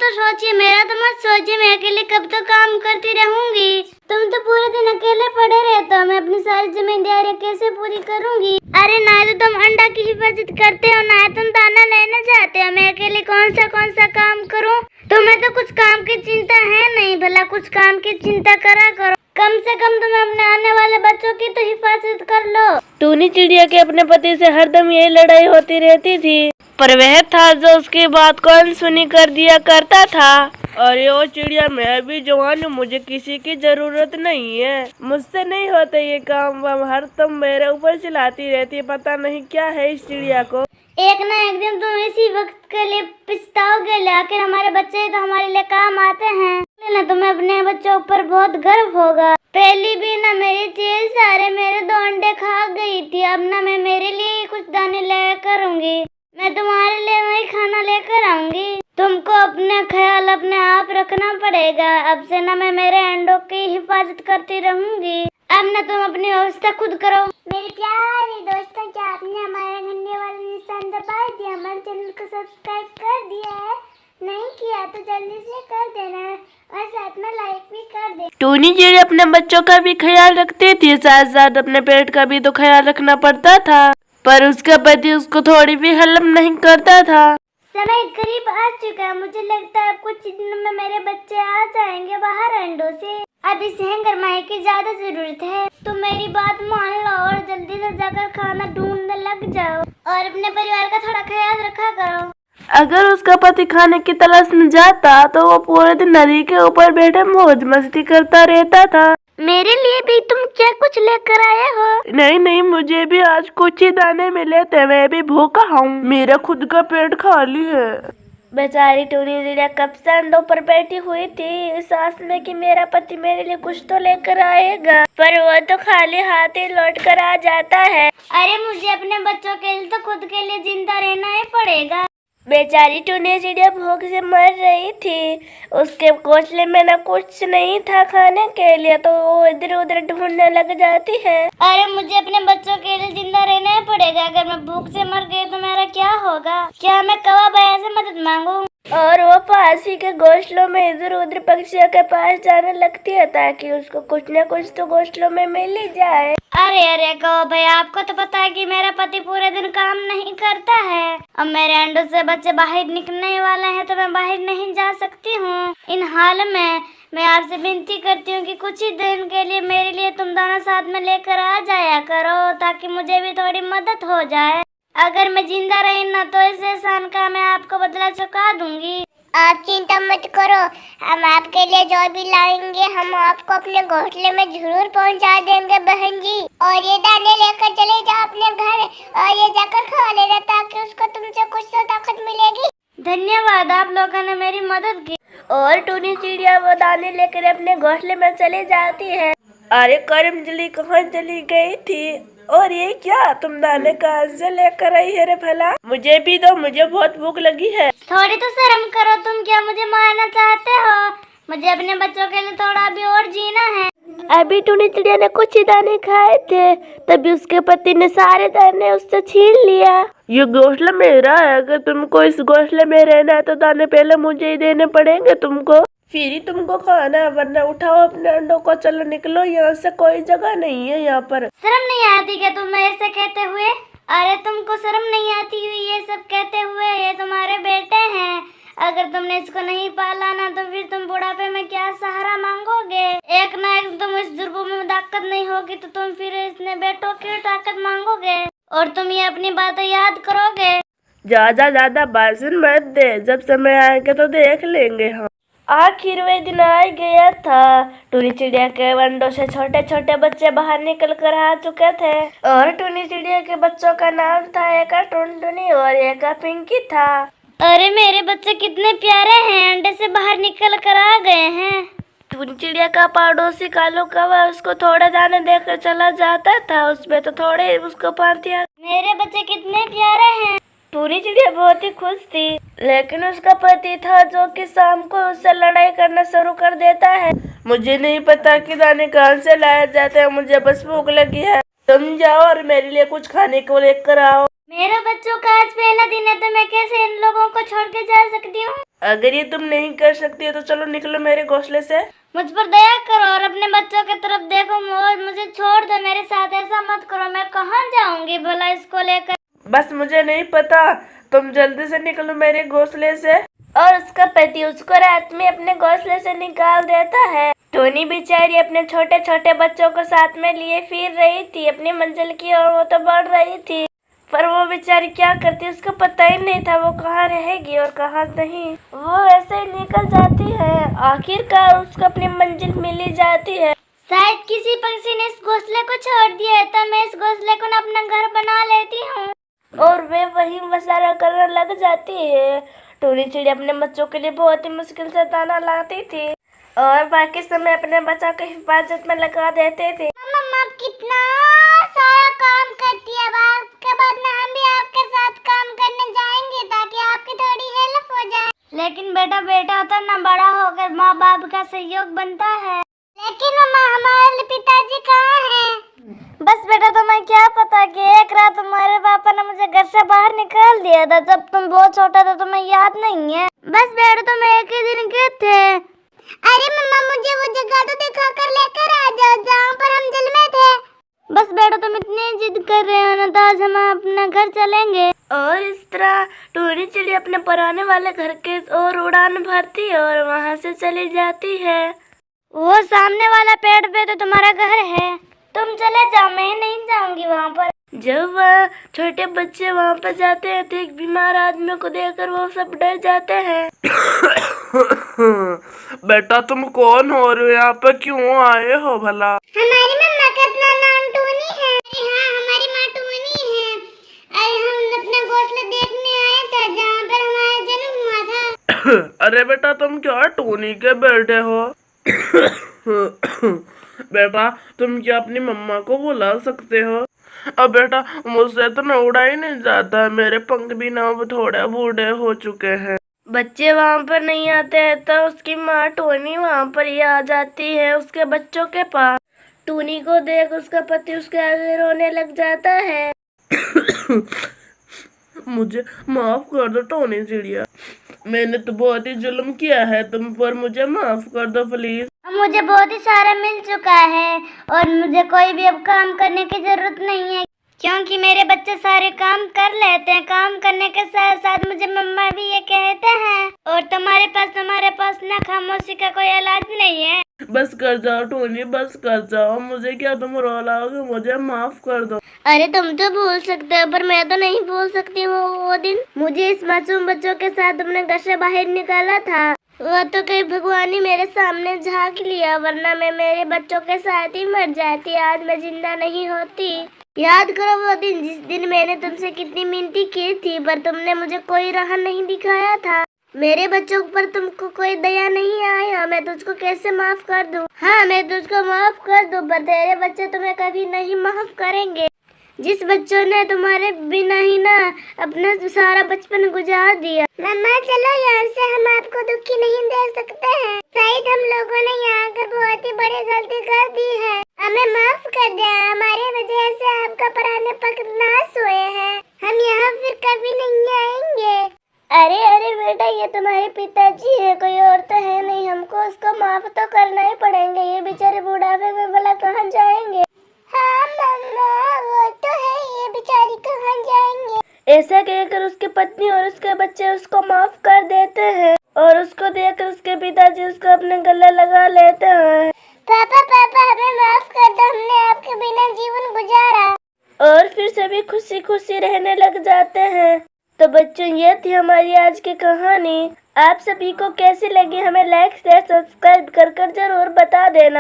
तो सोचिए, मेरा तो मत सोचिए। मैं अकेले कब तक काम करती रहूंगी? तुम तो पूरे दिन अकेले पड़े रहते हो। मैं अपनी सारी जिम्मेदारियां कैसे पूरी करूंगी? अरे ना तो तुम अंडा की हिफाजत करते हो, ना तुम दाना लेने जाते हो। मैं अकेले कौन सा काम करूं? तुम्हें तो कुछ काम की चिंता है नहीं। भला कुछ काम की चिंता करा करो। कम से कम तुम अपने आने वाले बच्चों की तो हिफाजत कर लो। टूनी चिड़िया के अपने पति से हरदम यही लड़ाई होती रहती थी, पर वह था जो उसकी बात को अनसुनी कर दिया करता था। और ये चिड़िया, मैं भी जवान हूँ, मुझे किसी की जरूरत नहीं है, मुझसे नहीं होते ये काम वाम, हरदम मेरे ऊपर चिल्लाती रहती है। पता नहीं क्या है इस चिड़िया को। एक ना एक दिन तुम इसी वक्त के लिए पछताओगे। आखिर हमारे बच्चे तो हमारे लिए काम आते हैं ना। तुम्हें अपने बच्चों पर बहुत गर्व होगा। पहली भी ना मेरी चीज सारे मेरे 2 अंडे खा गई थी। अब ना मैं मेरे लिए कुछ दाने लेकर आऊंगी। मैं तुम्हारे लिए वही खाना लेकर आऊंगी। तुमको अपना ख्याल अपने आप रखना पड़ेगा। अब से ना मैं मेरे अंडों की हिफाजत करती रहूंगी। अब ना तुम अपनी व्यवस्था खुद करो। मेरे प्यारे दोस्तों, क्या आपने हमारे घंटे वाला निशान दबा दिया? हमारे चैनल को सब्सक्राइब कर दिया है? नहीं किया तो जल्दी से कर देना और साथ में लाइक भी कर दे। टूनी चिड़िया अपने बच्चों का भी ख्याल रखती थी, साथ साथ अपने पेट का भी तो ख्याल रखना पड़ता था, पर उसका पति उसको थोड़ी भी हलम नहीं करता था। समय करीब आ चुका है। मुझे लगता है कुछ दिनों में मेरे बच्चे आ जाएंगे बाहर अंडों से। अब इसे गरमाई की ज्यादा जरूरत है। तुम मेरी बात मान लो और जल्दी से जाकर खाना ढूंढने लग जाओ और अपने परिवार का थोड़ा ख्याल रखा करो। अगर उसका पति खाने की तलाश में जाता तो वो पूरे दिन नदी के ऊपर बैठे मौज मस्ती करता रहता था। मेरे लिए भी तुम क्या कुछ लेकर आए हो? नहीं, मुझे भी आज कुछ ही दाने मिले थे, मैं भी भूखा हूँ, मेरा खुद का पेट खाली है। बेचारी टूनी चिड़िया कब से अंडों पर बैठी हुई थी, इस आस में कि मेरा पति मेरे लिए कुछ तो लेकर आएगा, पर वो तो खाली हाथ ही लौट कर आ जाता है। अरे मुझे अपने बच्चों के लिए तो खुद के लिए जिंदा रहना ही पड़ेगा। बेचारी टूनी चिड़िया भूख से मर रही थी। उसके घोंसले में न कुछ नहीं था खाने के लिए, तो वो इधर उधर ढूंढने लग जाती है। अरे मुझे अपने बच्चों के लिए जिंदा रहना ही पड़ेगा। अगर मैं भूख से मर गई तो मेरा क्या होगा? क्या मैं कौवा भैया से मदद मांगू? और वो पास ही के घोंसलों में इधर उधर पक्षियों के पास जाने लगती है ताकि उसको कुछ न कुछ तो घोंसलों में मिल ही जाए। अरे कौवा भैया, आपको तो पता है कि मेरा पति पूरे दिन काम नहीं करता है। अब मेरे अंडों से बच्चे बाहर निकलने वाले हैं तो मैं बाहर नहीं जा सकती हूँ। इन हाल में मैं आपसे विनती करती हूँ कि कुछ ही दिन के लिए मेरे लिए तुम दोनों साथ में लेकर आ जाया करो ताकि मुझे भी थोड़ी मदद हो जाए। अगर मैं जिंदा रही ना तो इस एहसान का मैं आपको बदला चुका दूंगी। आप चिंता मत करो, हम आपके लिए जो भी लाएंगे हम आपको अपने घोंसले में जरूर पहुंचा देंगे बहन जी। और ये दाने लेकर चले जाओ अपने घर और ये जाकर खा लेना ताकि उसको तुमसे कुछ तो ताकत मिलेगी। धन्यवाद, आप लोगों ने मेरी मदद की। और टूनी चिड़िया वो दाने लेकर अपने घोंसले में चली जाती है। अरे करमजली कहाँ चली गई थी? और ये क्या, तुम दाने कहाँ से लेकर आई है रे भला? मुझे भी दो, मुझे बहुत भूख लगी है। थोड़ी तो शर्म करो, तुम क्या मुझे मारना चाहते हो? मुझे अपने बच्चों के लिए थोड़ा भी और जीना है। अभी टूनी चिड़िया ने कुछ ही दाने खाए थे, तभी उसके पति ने सारे दाने उससे छीन लिया। ये घोंसला मेरा है, अगर तुमको इस घोंसले में रहना है तो दाने पहले मुझे ही देने पड़ेंगे तुमको, फिर ही तुमको खाना है, वरना उठाओ अपने अंडों को, चलो निकलो यहाँ से, कोई जगह नहीं है यहाँ पर। शर्म नहीं आती क्या तुम्हें ऐसे कहते हुए? अरे तुमको शर्म नहीं आती हुई ये सब कहते हुए? ये तुम्हारे बेटे हैं। अगर तुमने इसको नहीं पाला ना तो फिर तुम बुढ़ापे में क्या सहारा मांगोगे? एक ना एक तुम इस जुर्बों में ताकत नहीं होगी तो तुम फिर इसने बेटों की ताकत मांगोगे और तुम ये अपनी बातें याद करोगे। ज्यादा भाषण मत दे, जब समय आएगा तो देख लेंगे हम। आखिर वे दिन आ गया था। टूनी चिड़िया के अंडों से छोटे छोटे बच्चे बाहर निकल कर आ चुके थे और टूनी चिड़िया के बच्चों का नाम था, एक टुनटुनी और एक पिंकी था। अरे मेरे बच्चे कितने प्यारे हैं, अंडे से बाहर निकल कर आ गए हैं। टूनी चिड़िया का पड़ोसी कालू कौवा उसको थोड़े दाने देकर चला जाता था, उसमें तो थोड़े उसको पाती। मेरे बच्चे कितने प्यारे हैं। टूनी चिड़िया बहुत ही खुश थी, लेकिन उसका पति था जो कि शाम को उससे लड़ाई करना शुरू कर देता है। मुझे नहीं पता कि दाने कहाँ से लाए जाते हैं, मुझे बस भूख लगी है, तुम जाओ और मेरे लिए कुछ खाने को लेकर आओ। मेरे बच्चों का आज पहला दिन है तो मैं कैसे इन लोगों को छोड़ के जा सकती हूँ। अगर ये तुम नहीं कर सकती है तो चलो निकलो मेरे घोंसले से। मुझ पर दया करो और अपने बच्चों की तरफ देखो और मुझे छोड़ दो। मेरे साथ ऐसा मत करो। मैं कहाँ जाऊंगी भला इसको लेकर। बस मुझे नहीं पता, तुम जल्दी से निकलो मेरे घोंसले से। और उसका पति उसको रात में अपने घोंसले से निकाल देता है। टोनी बेचारी अपने छोटे छोटे बच्चों को साथ में लिए फिर रही थी अपनी मंजिल की ओर। वो तो बढ़ रही थी पर वो बेचारी क्या करती उसको पता ही नहीं था वो कहाँ रहेगी और कहाँ नहीं। वो ऐसे ही निकल जाती है। आखिरकार उसको अपनी मंजिल मिल ही जाती है। शायद किसी पक्षी ने इस घोंसले को छोड़ दिया है तो मैं इस घोंसले को ना अपना घर बना लेती हूँ। और वे वही मसाला करने लग जाती है। टोनी चिड़िया अपने बच्चों के लिए बहुत ही मुश्किल से दाना लाती थी और बाकी समय अपने बच्चों को हिफाजत में लगा देते थे। मम्मा आप कितना सारा काम करती है। उसके बाद ना हम भी आपके साथ काम करने जाएंगे ताकि आपकी थोड़ी हेल्प हो जाए। लेकिन बेटा तो ना बड़ा होकर माँ बाप का सहयोग बनता है। लेकिन मम्मा हमारे पिताजी कहाँ हैं? बस बेटा तुम्हें क्या पता कि एक रात तुम्हारे पापा ने मुझे घर से बाहर निकाल दिया था जब तुम बहुत छोटा था। तुम्हें याद नहीं है? बस बेटा तुम एक ही दिन गए थे। अरे मम्मा मुझे वो जगह तो दिखा कर लेकर आ जाओ जहाँ पर हम जेल में थे। बस बेटा तुम इतनी जिद कर रहे हो ना तो आज हम अपना घर चलेंगे। और इस तरह टोनी चिड़िया अपने पुराने वाले घर के ओर उड़ान भरती है और वहाँ से चली जाती है। वो सामने वाला पेड़ पे तो तुम्हारा घर है। तुम चले जाओ मैं नहीं जाऊंगी वहाँ पर। जब वह छोटे बच्चे वहाँ पर जाते हैं तो एक बीमार आदमी को देखकर वो सब डर जाते हैं। बेटा तुम कौन हो और यहाँ पर क्यों आए हो भला? हमारी मम्मा का अपना नाम टोनी है। हाँ हमारी माँ टोनी है। अरे हम अपना घोंसला देखने आए थे जहाँ पर हमारा जन्म हुआ था। अरे बेटा तुम क्या टोनी के बेटे हो? बेटा तुम क्या अपनी मम्मा को बुला सकते हो? अब बेटा मुझसे तो न उड़ा ही नहीं जाता। मेरे पंख भी ना थोड़े बूढ़े हो चुके हैं। बच्चे वहाँ पर नहीं आते हैं तो उसकी माँ टोनी वहाँ पर ही आ जाती है उसके बच्चों के पास। टोनी को देख उसका पति उसके आगे रोने लग जाता है। मुझे माफ कर दो टोनी चिड़िया, मैंने तो बहुत ही जुल्म किया है तुम पर, मुझे माफ कर दो प्लीज। मुझे बहुत ही सारा मिल चुका है और मुझे कोई भी अब काम करने की जरूरत नहीं है क्योंकि मेरे बच्चे सारे काम कर लेते हैं। काम करने के साथ साथ मुझे मम्मा भी ये कहते हैं। और तुम्हारे पास ना खामोशी का कोई इलाज नहीं है। बस कर जाओ टोनी, बस कर जाओ। मुझे क्या तुम रुलाओगे? मुझे माफ कर दो। अरे तुम तो भूल सकते हो पर मैं तो नहीं भूल सकती हूँ वो दिन। मुझे इस मासूम बच्चों के साथ तुमने घर से बाहर निकाला था। वो तो कहीं भगवान ही मेरे सामने झांक लिया वरना मैं मेरे बच्चों के साथ ही मर जाती। आज मैं जिंदा नहीं होती। याद करो वो दिन जिस दिन मैंने तुमसे कितनी मिन्नती की थी पर तुमने मुझे कोई राह नहीं दिखाया था। मेरे बच्चों पर तुमको कोई दया नहीं आया। मैं तुझको कैसे माफ कर दूं? हाँ मैं तुझको माफ कर दूं पर तेरे बच्चे तुम्हें कभी नहीं माफ करेंगे। जिस बच्चों ने तुम्हारे बिना ही ना अपना सारा बचपन गुजार दिया। मम्मा चलो यहाँ से, हम आपको दुखी नहीं दे सकते हैं। शायद हम लोगों ने यहाँ आकर बहुत ही बड़ी गलती कर दी है। हमें माफ कर दे। हमारे वजह से आपका पुराने पक नाश हुए हैं। हम यहाँ फिर कभी नहीं आएंगे। अरे बेटा ये तुम्हारे पिताजी है, कोई और तो है नहीं। हमको उसको माफ तो करना ही पड़ेंगे। ये बेचारे बुढ़ापे में भला कहाँ जाएंगे? हाँ मम्मा वो तो है, ये बेचारी कहाँ जाएंगे? ऐसा कहकर उसके पत्नी और उसके बच्चे उसको माफ कर देते हैं और उसको देखकर उसके पिताजी उसको अपने गले लगा लेते हैं। पापा हमें माफ कर दो, हमने आपके बिना जीवन गुजारा। और फिर सभी खुशी खुशी रहने लग जाते हैं। तो बच्चों ये थी हमारी आज की कहानी। आप सभी को कैसी लगी हमें लाइक शेयर सब्सक्राइब कर जरूर बता देना।